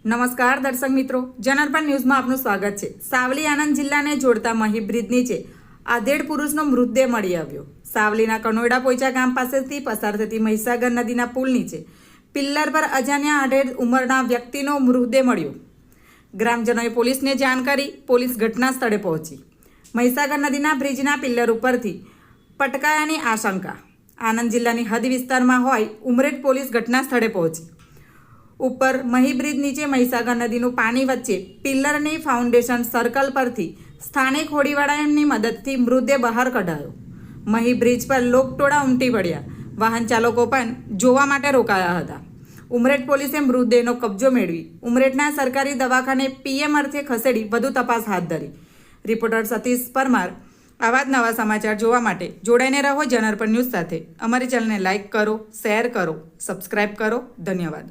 નમસ્કાર દર્શક મિત્રો, જનાર્પણ ન્યૂઝમાં આપનું સ્વાગત છે। સાવલી આણંદ જિલ્લાને જોડતા મહી બ્રિજ નીચે આધેડ પુરુષનો મૃતદેહ મળી આવ્યો। સાવલીના કનોયડા પોઈચા ગામ પાસેથી પસાર થતી મહીસાગર નદીના પુલ નીચે પિલ્લર પર અજાણ્યા આધેડ ઉંમરના વ્યક્તિનો મૃતદેહ મળ્યો। ગ્રામજનોએ પોલીસને જાણ કરી પોલીસ ઘટના સ્થળે પહોંચી। મહીસાગર નદીના બ્રિજના પિલ્લર ઉપરથી પટકાયાની આશંકા। આણંદ જિલ્લાની હદ વિસ્તારમાં હોય ઉમરેઠ પોલીસ ઘટના સ્થળે પહોંચી। ઉપર મહી બ્રિજ નીચે મહીસાગર નદીનું પાણી વચ્ચે પિલ્લરની ફાઉન્ડેશન સર્કલ પરથી સ્થાનિક હોડીવાળાની મદદથી મૃતદેહ બહાર કઢાયો। મહી બ્રિજ પર લોકટોળા ઉમટી પડ્યા। વાહન ચાલકો પણ જોવા માટે રોકાયા હતા। ઉમરેઠ પોલીસે મૃતદેહનો કબજો મેળવી ઉમરેઠના સરકારી દવાખાને પીએમ અર્થે ખસેડી વધુ તપાસ હાથ ધરી। રિપોર્ટર સતીશ પરમાર। આવા જ નવા સમાચાર જોવા માટે જોડાઈને રહો જનાર્પણ ન્યૂઝ સાથે। અમારી ચેનલને લાઇક કરો, શેર કરો, સબસ્ક્રાઇબ કરો। ધન્યવાદ।